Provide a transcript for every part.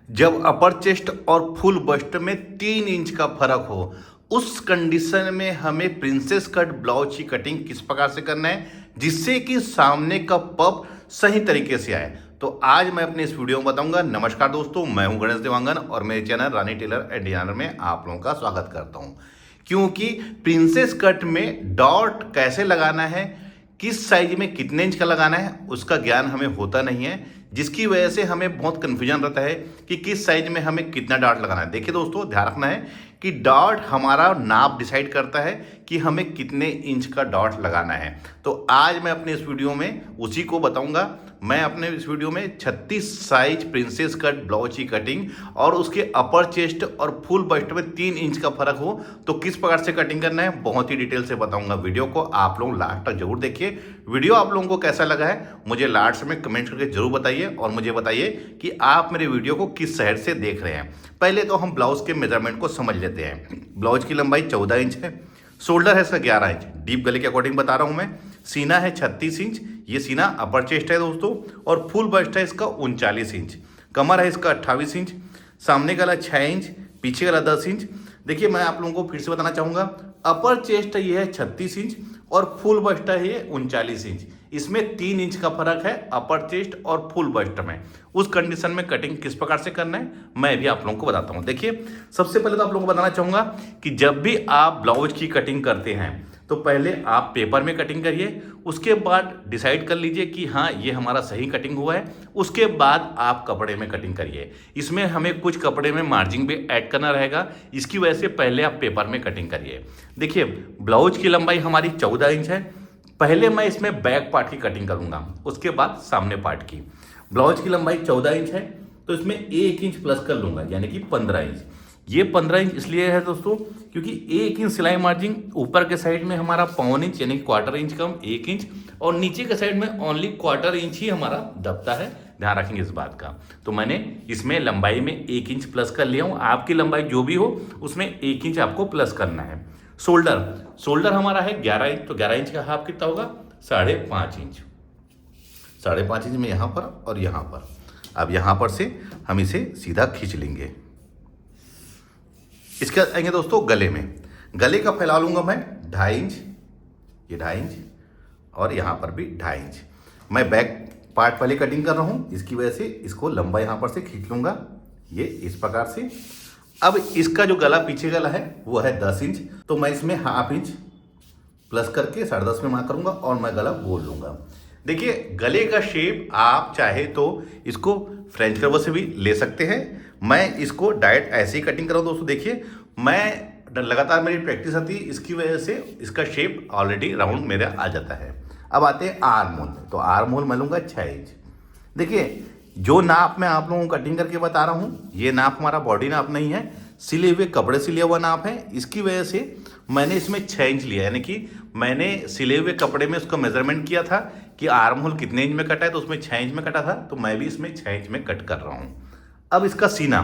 जब अपर चेस्ट और full bast में 3 इंच का फर्क हो, उस कंडीशन में हमें प्रिंसेस कट ब्लाउज की कटिंग किस प्रकार से करना है जिससे कि सामने का पफ सही तरीके से आए। तो आज मैं अपने इस वीडियो में बताऊंगा। नमस्कार दोस्तों, मैं हूं गणेश देवांगन और मेरे channel Rani tailor and designer में आप लोगों का स्वागत करता हूं। क्योंकि प्रिंसेस कट में डॉट कैसे लगाना है, किस साइज में कितने इंच का लगाना है, उसका ज्ञान हमें होता नहीं है, जिसकी वजह से हमें बहुत कन्फ्यूजन रहता है कि किस साइज में हमें कितना डॉट लगाना है। देखिए दोस्तों, ध्यान रखना है कि डॉट हमारा नाप डिसाइड करता है कि हमें कितने इंच का डॉट लगाना है। तो आज मैं अपने इस वीडियो में उसी को बताऊंगा। मैं अपने इस वीडियो में 36 साइज प्रिंसेस कट ब्लाउज की कटिंग और उसके अपर चेस्ट और फुल बस्ट में 3 इंच का फर्क हो तो किस प्रकार से कटिंग करना है बहुत ही डिटेल से बताऊंगा। वीडियो को आप लोग लास्ट तक जरूर देखिए। वीडियो आप लोगों को कैसा लगा है मुझे लास्ट में कमेंट करके जरूर बताइए और मुझे बताइए कि आप मेरे वीडियो को किस शहर से देख रहे हैं। पहले तो हम ब्लाउज के मेजरमेंट को समझ लेते हैं। ब्लाउज की लंबाई 14 इंच है, शोल्डर है इसका 11 इंच, डीप गले के अकॉर्डिंग बता रहा हूं मैं। सीना है 36 इंच, ये सीना अपर चेस्ट है दोस्तों, और फुल बस्ट है इसका 39 इंच। कमर है इसका 28 इंच, सामने गला 6 इंच, पीछे गला 10 इंच। देखिए मैं आप लोगों को फिर से बताना चाहूँगा, अपर चेस्ट ये है 36 इंच और फुल बस्ट है ये 39 इंच। इसमें 3 इंच का फर्क है अपर चेस्ट और फुल बस्ट में। उस कंडीशन में कटिंग किस प्रकार से करना है मैं भी आप लोगों को बताता हूँ। देखिए सबसे पहले तो आप लोगों को बताना चाहूँगा कि जब भी आप ब्लाउज की कटिंग करते हैं तो पहले आप पेपर में कटिंग करिए, उसके बाद डिसाइड कर लीजिए कि हाँ ये हमारा सही कटिंग हुआ है। उसके बाद आप कपड़े में कटिंग करिए। इसमें हमें कुछ कपड़े में मार्जिन भी ऐड करना रहेगा, इसकी वजह से पहले आप पेपर में कटिंग करिए। देखिए ब्लाउज की लंबाई हमारी 14 इंच है। पहले मैं इसमें बैक पार्ट की कटिंग करूंगा, उसके बाद सामने पार्ट की। ब्लाउज की लंबाई 14 इंच है तो इसमें 1 इंच प्लस कर लूंगा, यानी कि 15 इंच। ये 15 इंच इसलिए है दोस्तों क्योंकि 1 इंच सिलाई मार्जिन ऊपर के साइड में हमारा 1.25 इंच यानी क्वार्टर इंच कम 1 इंच, और नीचे के साइड में ओनली क्वार्टर इंच ही हमारा दबता है। ध्यान रखेंगे इस बात का। तो मैंने इसमें लंबाई में 1 इंच प्लस कर लिया हूँ। आपकी लंबाई जो भी हो उसमें 1 इंच आपको प्लस करना है। शोल्डर हमारा है 11 इंच, तो 11 इंच का हाफ कितना होगा 5.5 इंच। 5.5 इंच में यहाँ पर और यहाँ पर। अब यहाँ पर से हम इसे सीधा खींच लेंगे। इसके बाद आएंगे दोस्तों गले में। गले का फैला लूंगा मैं 2.5 इंच, ये 2.5 इंच, और यहाँ पर भी 2.5 इंच। मैं बैक पार्ट वाली कटिंग कर रहा हूँ, इसकी वजह से इसको लंबा यहाँ पर से खींच लूंगा, ये इस प्रकार से। अब इसका जो गला पीछे गला है वो है 10 इंच, तो मैं इसमें हाफ इंच प्लस करके 10.5 में मार्क करूंगा और मैं गला बोल लूंगा। देखिए गले का शेप आप चाहे तो इसको फ्रेंच कर्व से भी ले सकते हैं। मैं इसको डायरेक्ट ऐसे ही कटिंग कर रहा हूं दोस्तों। देखिए मैं लगातार मेरी प्रैक्टिस आती है, इसकी वजह से इसका शेप ऑलरेडी राउंड मेरा आ जाता है। अब आते हैं आर्म होल में, तो आर्म होल मैं लूंगा 6 इंच। देखिए जो नाप मैं आप लोगों को कटिंग करके बता रहा हूँ, ये नाप हमारा बॉडी नाप नहीं है, सिले हुए कपड़े से लिया हुआ नाप है। इसकी वजह से मैंने इसमें 6 इंच लिया, यानी कि मैंने सिले हुए कपड़े में उसका मेजरमेंट किया था कि आर्म होल कितने इंच में कटा है, तो उसमें 6 इंच में कटा था, तो मैं भी इसमें 6 इंच में कट कर रहा हूँ। अब इसका सीना,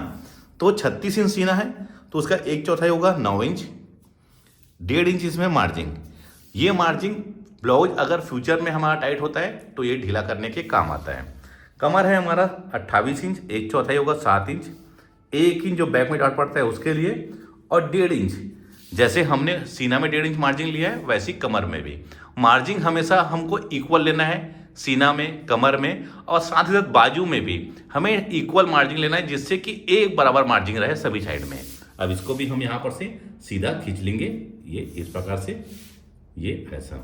तो 36 इंच सीना है, तो उसका 1/4 होगा 9 इंच। 1.5 इंच इसमें मार्जिन। ये मार्जिन ब्लाउज अगर फ्यूचर में हमारा टाइट होता है तो ये ढीला करने के काम आता है। कमर है हमारा 28 इंच, 1/4 होगा 7 इंच। 1 इंच जो बैक में डॉट पड़ता है उसके लिए, और 1.5 इंच जैसे हमने सीना में 1.5 इंच मार्जिन लिया है वैसी कमर में भी। मार्जिन हमेशा हमको इक्वल लेना है, सीना में, कमर में, और साथ ही साथ बाजू में भी हमें इक्वल मार्जिन लेना है, जिससे कि एक बराबर मार्जिन रहे सभी साइड में। अब इसको भी हम यहाँ पर से सीधा खींच लेंगे, ये इस प्रकार से, ये ऐसा।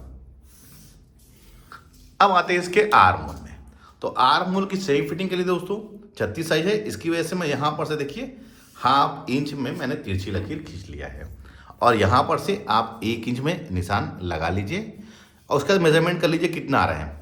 अब आते हैं इसके आर्म होल में। तो आर्म होल की सही फिटिंग के लिए दोस्तों 36 साइज है, इसकी वजह से मैं यहाँ पर से देखिए हाफ इंच में मैंने तिरछी लकीर खींच लिया है, और यहाँ पर से आप 1 इंच में निशान लगा लीजिए और उसका मेजरमेंट कर लीजिए कितना आ रहा है।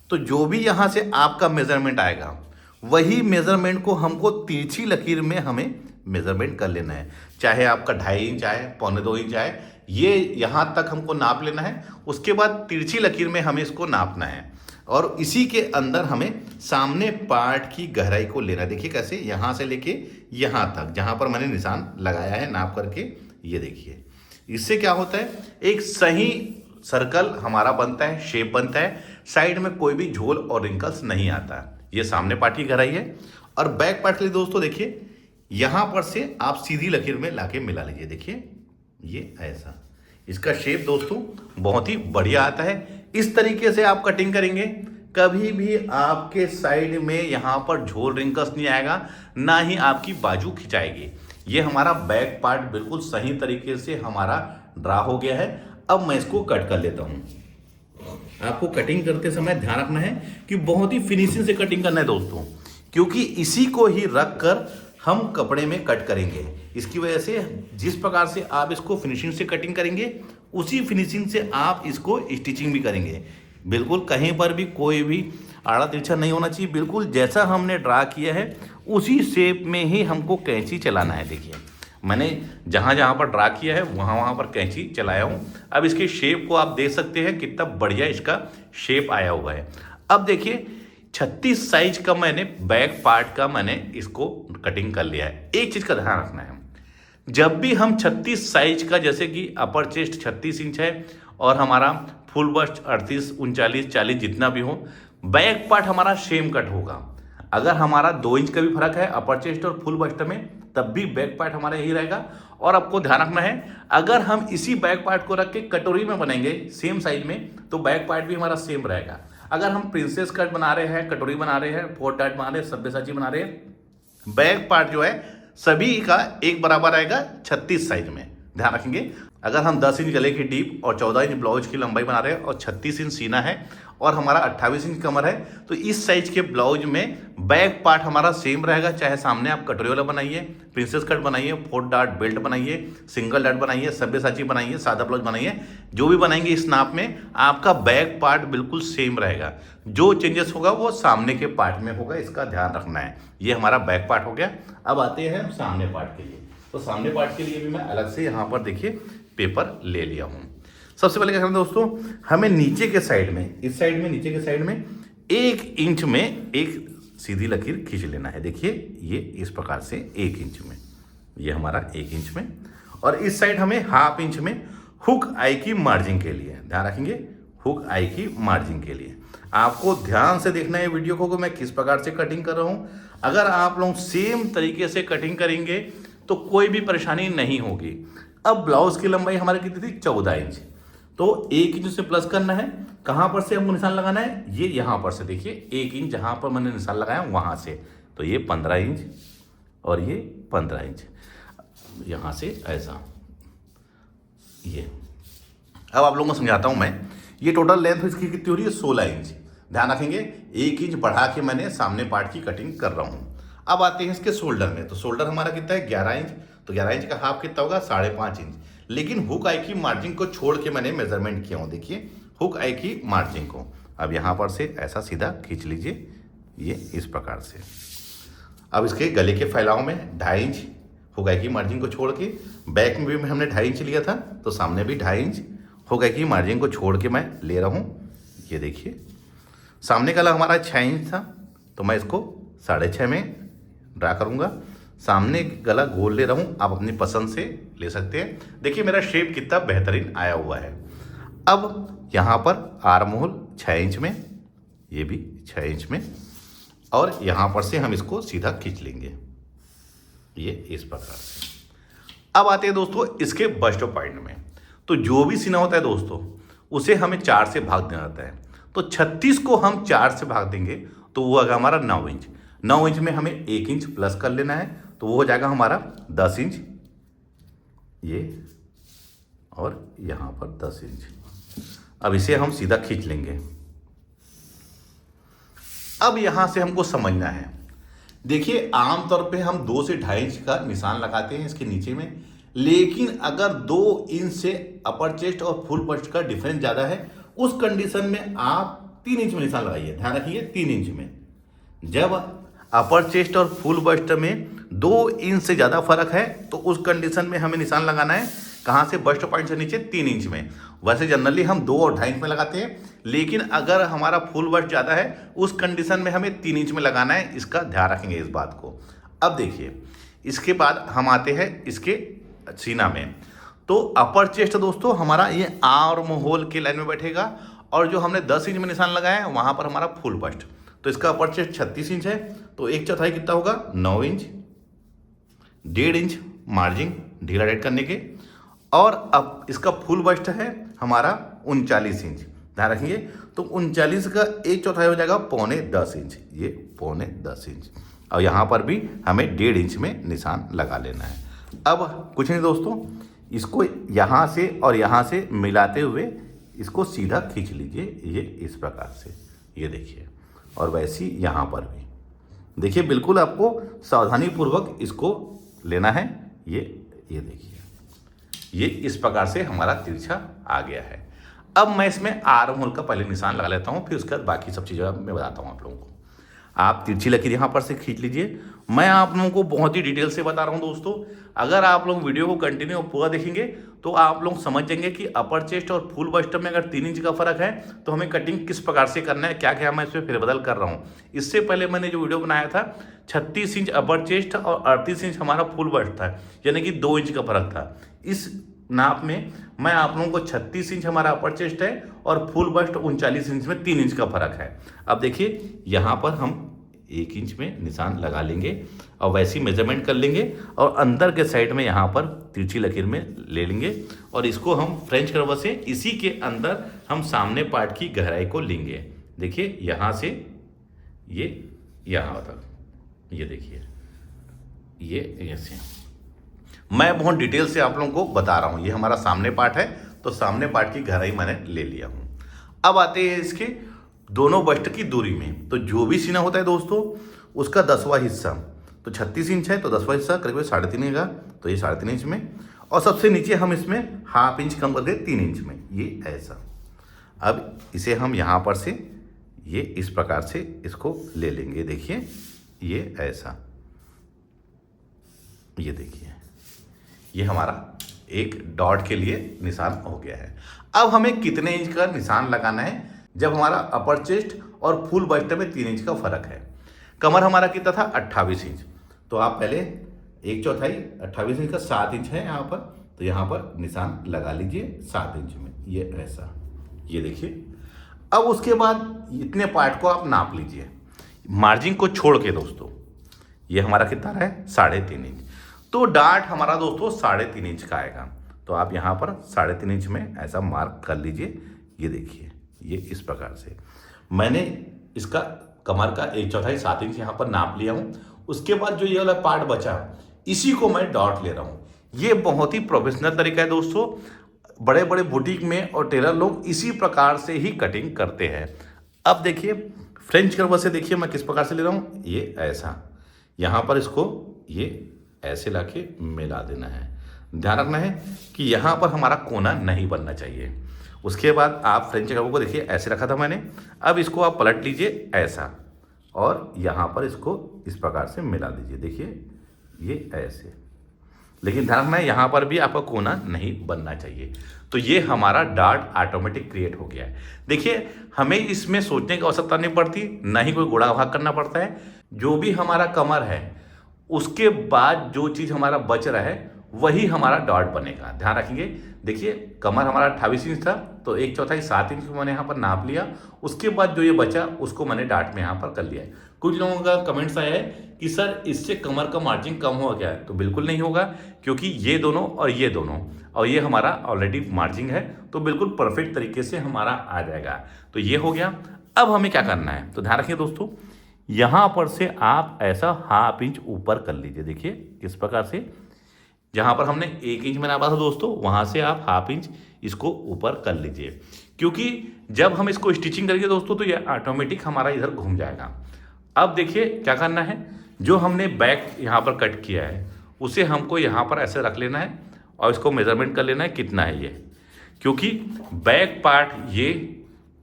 तो जो भी यहाँ से आपका मेजरमेंट आएगा वही मेजरमेंट को हमको तिरछी लकीर में हमें मेजरमेंट कर लेना है। चाहे आपका 2.5 इंच आए, 1.25 इंच आए, ये यहाँ तक हमको नाप लेना है। उसके बाद तिरछी लकीर में हमें इसको नापना है, और इसी के अंदर हमें सामने पार्ट की गहराई को लेना है। देखिए कैसे, यहाँ से लेके यहाँ तक जहाँ पर मैंने निशान लगाया है नाप करके, ये देखिए। इससे क्या होता है, एक सही सर्कल हमारा बनता है, शेप बनता है, साइड में कोई भी झोल और रिंकल्स नहीं आता। ये सामने पार्ट की गहराई है। और बैक पार्ट के लिए दोस्तों देखिए यहां पर से आप सीधी लकीर में लाके मिला लीजिए। देखिए ये ऐसा, इसका शेप दोस्तों बहुत ही बढ़िया आता है। इस तरीके से आप कटिंग करेंगे, कभी भी आपके साइड में यहाँ पर झोल रिंकल्स नहीं आएगा, ना ही आपकी बाजू खिंचाएगी। ये हमारा बैक पार्ट बिल्कुल सही तरीके से हमारा ड्रा हो गया है। अब मैं इसको कट कर लेता हूँ। आपको कटिंग करते समय ध्यान रखना है कि बहुत ही फिनिशिंग से कटिंग करना है दोस्तों, क्योंकि इसी को ही रख कर हम कपड़े में कट करेंगे। इसकी वजह से जिस प्रकार से आप इसको फिनिशिंग से कटिंग करेंगे, उसी फिनिशिंग से आप इसको स्टिचिंग भी करेंगे। बिल्कुल कहीं पर भी कोई भी आड़ा तिरछा नहीं होना चाहिए। बिल्कुल जैसा हमने ड्रा किया है उसी शेप में ही हमको कैंची चलाना है। देखिए मैंने जहाँ जहाँ पर ड्रा किया है वहाँ वहाँ पर कैंची चलाया हूँ। अब इसके शेप को आप देख सकते हैं कितना बढ़िया इसका शेप आया हुआ है। अब देखिए 36 साइज का मैंने बैक पार्ट का मैंने इसको कटिंग कर लिया है। एक चीज़ का ध्यान रखना है, जब भी हम 36 साइज का, जैसे कि अपर चेस्ट 36 इंच है और हमारा फुल बस्ट 38, 39, 40 जितना भी हो, बैक पार्ट हमारा सेम कट होगा। अगर हमारा 2 इंच का भी फर्क है अपर चेस्ट और फुल बस्ट में, तब भी बैक पार्ट हमारा यही रहेगा। और आपको ध्यान रखना है, अगर हम इसी बैक पार्ट को रख के कटोरी में बनेंगे सेम साइज में, तो बैक पार्ट भी हमारा सेम रहेगा। अगर हम प्रिंसेस कट बना रहे हैं, कटोरी बना रहे हैं, 4 डॉट बना रहे हैं, सब्यसाची बना रहे हैं, बैक पार्ट जो है सभी का एक बराबर आएगा 36 साइज में। ध्यान रखेंगे, अगर हम 10 इंच गले की डीप और 14 इंच ब्लाउज की लंबाई बना रहे हैं और 36 इंच सीना है और हमारा 28 इंच कमर है, तो इस साइज के ब्लाउज में बैक पार्ट हमारा सेम रहेगा। चाहे सामने आप कटोरी वाला बनाइए, प्रिंसेस कट बनाइए, 4 डॉट बेल्ट बनाइए, सिंगल डॉट बनाइए, सब्यसाची बनाइए, सादा ब्लाउज बनाइए, जो भी बनाएंगे इस नाप में, आपका बैक पार्ट बिल्कुल सेम रहेगा। जो चेंजेस होगा वो सामने के पार्ट में होगा, इसका ध्यान रखना है। ये हमारा बैक पार्ट हो गया। अब आते हैं सामने पार्ट के लिए। तो सामने पार्ट के लिए भी मैं अलग से यहाँ पर देखिए पेपर ले लिया हूँ। सबसे पहले क्या करना है दोस्तों, हमें नीचे के साइड में, इस साइड में, नीचे के साइड में 1 इंच में एक सीधी लकीर खींच लेना है। देखिए ये इस प्रकार से 1 इंच में, ये हमारा 1 इंच में, और इस साइड हमें 1/2 इंच में हुक आई की मार्जिन के लिए, ध्यान रखेंगे, हुक आई की मार्जिन के लिए आपको ध्यान से देखना है वीडियो को मैं किस प्रकार से कटिंग कर रहा हूँ। अगर आप लोग सेम तरीके से कटिंग करेंगे तो कोई भी परेशानी नहीं होगी। अब ब्लाउज की लंबाई हमारी कितनी थी, 14 इंच, तो 1 इंच से प्लस करना है। कहाँ पर से हमको निशान लगाना है, ये यहाँ पर से, देखिए 1 इंच जहाँ पर मैंने निशान लगाया वहाँ से, तो ये 15 इंच और ये 15 इंच, यहाँ से ऐसा ये। अब आप लोगों को समझाता हूँ मैं, ये टोटल लेंथ इसकी कितनी हो रही है, 16 इंच। ध्यान रखेंगे 1 इंच बढ़ा के मैंने सामने पार्ट की कटिंग कर रहा हूँ। अब आते हैं इसके शोल्डर में, तो शोल्डर हमारा कितना है, 11 इंच, तो 11 इंच का हाफ कितना होगा, 5.5 इंच। लेकिन हुक आई की मार्जिन को छोड़ के मैंने मेजरमेंट किया हूँ। देखिए हुक आई की मार्जिन को अब यहाँ पर से ऐसा सीधा खींच लीजिए, ये इस प्रकार से। अब इसके गले के फैलाव में 2.5 इंच हुक आई की मार्जिन को छोड़ के, बैक में भी हमने 2.5 इंच लिया था, तो सामने भी 2.5 इंच हुक आई की मार्जिन को छोड़ के मैं ले रहा हूँ। ये देखिए सामने गला हमारा 6 इंच था, तो मैं इसको 6.5 में ड्रा करूँगा। सामने गला गोल ले रहा हूँ, आप अपनी पसंद से ले सकते हैं। देखिए मेरा शेप कितना बेहतरीन आया हुआ है। अब यहाँ पर आर्म होल 6 इंच में, ये भी 6 इंच में, और यहाँ पर से हम इसको सीधा खींच लेंगे, ये इस प्रकार से। अब आते हैं दोस्तों इसके बस्ट पॉइंट में। तो जो भी सीना होता है दोस्तों, उसे हमें 4 से भाग देना होता है। तो 36 को हम 4 से भाग देंगे तो वो आएगा हमारा 9 इंच। 9 इंच में हमें 1 इंच प्लस कर लेना है, तो वो हो जाएगा हमारा 10 इंच, ये, और यहाँ पर 10 इंच। अब इसे हम सीधा खींच लेंगे। अब यहाँ से हमको समझना है, देखिए आमतौर पे हम 2 से 2.5 इंच का निशान लगाते हैं इसके नीचे में, लेकिन अगर 2 इंच से अपर चेस्ट और फुल बस्ट का डिफरेंस ज़्यादा है, उस कंडीशन में आप 3 इंच में निशान लगाइए। ध्यान रखिए 3 इंच में। जब अपर चेस्ट और फुल बस्ट में 2 इंच से ज़्यादा फर्क है, तो उस कंडीशन में हमें निशान लगाना है कहाँ से, बस्ट पॉइंट से नीचे 3 इंच में। वैसे जनरली हम 2 और 2.5 इंच में लगाते हैं, लेकिन अगर हमारा फुल बस्ट ज़्यादा है उस कंडीशन में हमें 3 इंच में लगाना है। इसका ध्यान रखेंगे इस बात को। अब देखिए इसके बाद हम आते हैं इसके सीना में। तो अपर चेस्ट दोस्तों हमारा ये आर्म होल के लाइन में बैठेगा, और जो हमने 10 इंच में निशान लगाया है वहाँ पर हमारा फुल बस्ट। तो इसका अपर चेस्ट 36 इंच है, तो 1/4 कितना होगा, 9 इंच। 1.5 इंच मार्जिन ढीला टाइट करने के। और अब इसका फुल बस्ट है हमारा 39 इंच, ध्यान रखिए। तो 39 का 1/4 हो जाएगा 9.25 इंच, ये 9.25 इंच। और यहाँ पर भी हमें 1.5 इंच में निशान लगा लेना है। अब कुछ नहीं दोस्तों, इसको यहाँ से और यहाँ से मिलाते हुए इसको सीधा खींच लीजिए, ये इस प्रकार से, ये देखिए। और वैसे ही यहाँ पर भी देखिए, बिल्कुल आपको सावधानी पूर्वक इसको लेना है। ये देखिए, ये इस प्रकार से हमारा तिरछा आ गया है। अब मैं इसमें आर्म होल का पहले निशान लगा लेता हूँ, फिर उसके बाद बाकी सब चीज़ें मैं बताता हूँ आप लोगों को। आप तिरछी लकीर यहाँ पर से खींच लीजिए। मैं आप लोगों को बहुत ही डिटेल से बता रहा हूँ दोस्तों। अगर आप लोग वीडियो को कंटिन्यू और पूरा देखेंगे तो आप लोग समझ जाएंगे कि अपर चेस्ट और फुल बस्ट में अगर 3 इंच का फर्क है तो हमें कटिंग किस प्रकार से करना है, क्या क्या मैं इसमें फेरबदल कर रहा हूँ। इससे पहले मैंने जो वीडियो बनाया था 36 इंच अपर चेस्ट और 38 इंच हमारा फुल बस्ट था, यानी कि 2 इंच का फर्क था। इस नाप में मैं आप लोगों को 36 इंच हमारा अपर चेस्ट है और फुल बस्ट 39 इंच में 3 इंच का फर्क है। अब देखिए, यहाँ पर हम 1 इंच में निशान लगा लेंगे और वैसे ही मेजरमेंट कर लेंगे और अंदर के साइड में यहाँ पर तिरछी लकीर में ले लेंगे और इसको हम फ्रेंच कर्व से इसी के अंदर हम सामने पार्ट की गहराई को लेंगे। देखिए, यहाँ से ये यहाँ तक, ये देखिए, ये ऐसे मैं बहुत डिटेल से आप लोगों को बता रहा हूँ। ये हमारा सामने पार्ट है, तो सामने पार्ट की गहराई मैंने ले लिया हूँ। अब आते हैं इसके दोनों बस्ट की दूरी में। तो जो भी सीना होता है दोस्तों, उसका 10वां हिस्सा, तो 36 इंच है तो 10वां हिस्सा करीब 3.5 का, तो ये 3.5 इंच में। और सबसे नीचे हम इसमें 1/2 इंच कम करके 3 इंच में, ये ऐसा। अब इसे हम यहाँ पर से ये इस प्रकार से इसको ले लेंगे। देखिए, ये ऐसा, ये देखिए, ये हमारा एक डॉट के लिए निशान हो गया है। अब हमें कितने इंच का निशान लगाना है जब हमारा अपर चेस्ट और फुल बस्ट में 3 इंच का फर्क है। कमर हमारा कितना था 28 इंच, तो आप पहले 1/4 28 इंच का 7 इंच है यहाँ पर, तो यहाँ पर निशान लगा लीजिए 7 इंच में, ये ऐसा, ये देखिए। अब उसके बाद इतने पार्ट को आप नाप लीजिए मार्जिन को छोड़ के दोस्तों। ये हमारा कितना है 3.5 इंच, तो डार्ट हमारा दोस्तों 3.5 इंच का आएगा। तो आप यहाँ पर 3.5 इंच में ऐसा मार्क कर लीजिए। ये देखिए, ये इस प्रकार से मैंने इसका कमर का 1/4 7 इंच यहाँ पर नाप लिया हूँ। उसके बाद जो ये वाला पार्ट बचा, इसी को मैं डॉट ले रहा हूँ। ये बहुत ही प्रोफेशनल तरीका है दोस्तों। बड़े बड़े बुटीक में और टेलर लोग इसी प्रकार से ही कटिंग करते हैं। अब देखिए, फ्रेंच कर्व से देखिए मैं किस प्रकार से ले रहा हूँ। ये ऐसा, यहाँ पर इसको ये ऐसे लाके मिला देना है। ध्यान रखना है कि यहाँ पर हमारा कोना नहीं बनना चाहिए। उसके बाद आप फ्रेंच कर्व को देखिए, ऐसे रखा था मैंने। अब इसको आप पलट लीजिए ऐसा और यहाँ पर इसको इस प्रकार से मिला दीजिए। देखिए, ये ऐसे, लेकिन ध्यान रखना है यहाँ पर भी आपका कोना नहीं बनना चाहिए। तो ये हमारा डार्ट ऑटोमेटिक क्रिएट हो गया है। देखिए, हमें इसमें सोचने की आवश्यकता नहीं पड़ती, ना ही कोई गुणा भाग करना पड़ता है। जो भी हमारा कमर है उसके बाद जो चीज़ हमारा बच रहा है वही हमारा डॉट बनेगा। ध्यान रखेंगे। देखिए, कमर हमारा 28 इंच था, तो 1/4 7 इंच को मैंने यहाँ पर नाप लिया। उसके बाद जो ये बचा उसको मैंने डार्ट में यहाँ पर कर लिया है। कुछ लोगों का कमेंट्स आया है कि सर इससे कमर का मार्जिन कम हो गया है, तो बिल्कुल नहीं होगा, क्योंकि ये दोनों और ये दोनों और ये हमारा ऑलरेडी मार्जिन है, तो बिल्कुल परफेक्ट तरीके से हमारा आ जाएगा। तो ये हो गया। अब हमें क्या करना है, तो ध्यान रखिए दोस्तों, यहाँ पर से आप ऐसा 1/2 इंच ऊपर कर लीजिए। देखिए किस प्रकार से, जहाँ पर हमने 1 इंच में नापा था दोस्तों, वहाँ से आप 1/2 इंच इसको ऊपर कर लीजिए, क्योंकि जब हम इसको स्टिचिंग करेंगे दोस्तों तो ये ऑटोमेटिक हमारा इधर घूम जाएगा। अब देखिए क्या करना है, जो हमने बैक यहाँ पर कट किया है उसे हमको यहाँ पर ऐसे रख लेना है और इसको मेजरमेंट कर लेना है कितना है ये, क्योंकि बैक पार्ट ये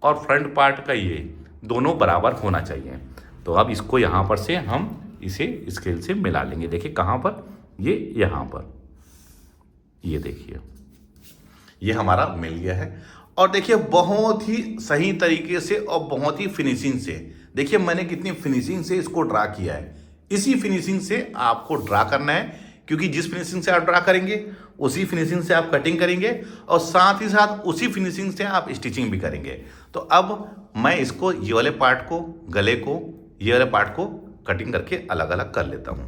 और फ्रंट पार्ट का ये दोनों बराबर होना चाहिए। तो अब इसको यहाँ पर से हम इसे स्केल से मिला लेंगे। देखिए कहाँ पर, ये यहाँ पर, ये देखिए ये हमारा मिल गया है। और देखिए बहुत ही सही तरीके से और बहुत ही फिनिशिंग से, देखिए मैंने कितनी फिनिशिंग से इसको ड्रा किया है। इसी फिनिशिंग से आपको ड्रा करना है, क्योंकि जिस फिनिशिंग से आप ड्रा करेंगे उसी फिनिशिंग से आप कटिंग करेंगे और साथ ही साथ उसी फिनिशिंग से आप स्टिचिंग भी करेंगे। तो अब मैं इसको ये वाले पार्ट को, गले को, ये वाले पार्ट को कटिंग करके अलग अलग कर लेता हूँ।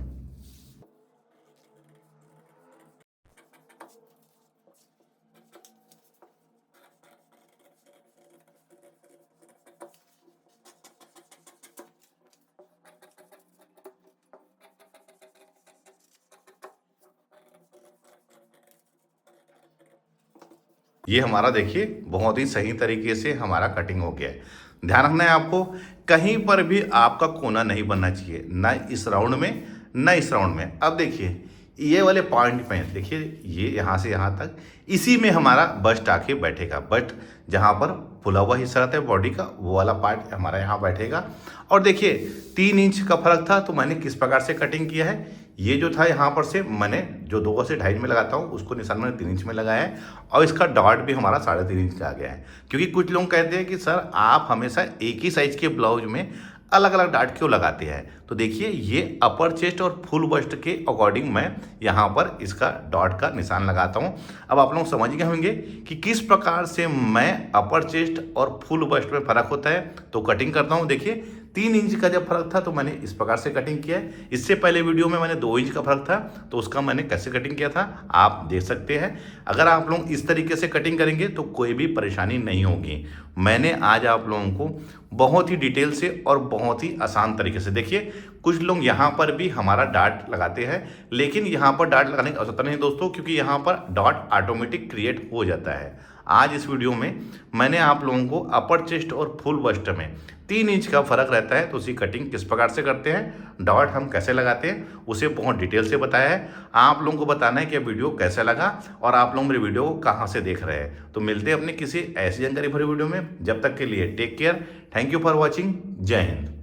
ये हमारा देखिए बहुत ही सही तरीके से हमारा कटिंग हो गया है। ध्यान रखना है आपको, कहीं पर भी आपका कोना नहीं बनना चाहिए, ना इस राउंड में ना इस राउंड में। अब देखिए ये वाले पॉइंट पे देखिए, ये यहाँ से यहाँ तक इसी में हमारा बस्ट आके बैठेगा। बस्ट जहाँ पर फुला हुआ हिस्सा रहता है बॉडी का, वो वाला पार्ट हमारा यहाँ बैठेगा। और देखिए 3 इंच का फर्क था, तो मैंने किस प्रकार से कटिंग किया है। ये जो था यहाँ पर से मैंने जो 2 से 2.5 में लगाता हूँ उसको निशान मैंने 3 इंच में लगाया है, और इसका डॉट भी हमारा 3.5 इंच का आ गया है। क्योंकि कुछ लोग कहते हैं कि सर आप हमेशा एक ही साइज के ब्लाउज में अलग अलग डाट क्यों लगाते हैं। तो देखिए ये अपर चेस्ट और फुल बस्ट के अकॉर्डिंग मैं यहाँ पर इसका डॉट का निशान लगाता हूँ। अब आप लोग समझ गए होंगे कि किस प्रकार से मैं अपर चेस्ट और फुल बस्ट में फ़र्क होता है तो कटिंग करता हूँ। देखिए 3 इंच का जब फर्क था तो मैंने इस प्रकार से कटिंग किया है। इससे पहले वीडियो में मैंने 2 इंच का फर्क था तो उसका मैंने कैसे कटिंग किया था आप देख सकते हैं। अगर आप लोग इस तरीके से कटिंग करेंगे तो कोई भी परेशानी नहीं होगी। मैंने आज आप लोगों को बहुत ही डिटेल से और बहुत ही आसान तरीके से, देखिए कुछ लोग यहाँ पर भी हमारा डाट लगाते हैं, लेकिन यहाँ पर डाट लगाने की आवश्यकता नहीं दोस्तों, क्योंकि यहाँ पर डॉट ऑटोमेटिक क्रिएट हो जाता है। आज इस वीडियो में मैंने आप लोगों को अपर चेस्ट और फुल बस्ट में 3 इंच का फर्क रहता है तो उसकी कटिंग किस प्रकार से करते हैं, डॉट हम कैसे लगाते हैं, उसे बहुत डिटेल से बताया है। आप लोगों को बताना है कि वीडियो कैसा लगा और आप लोग मेरे वीडियो को कहाँ से देख रहे हैं। तो मिलते हैं अपने किसी ऐसी जानकारी भरी वीडियो में, जब तक के लिए take care, thank you for watching, जय हिंद।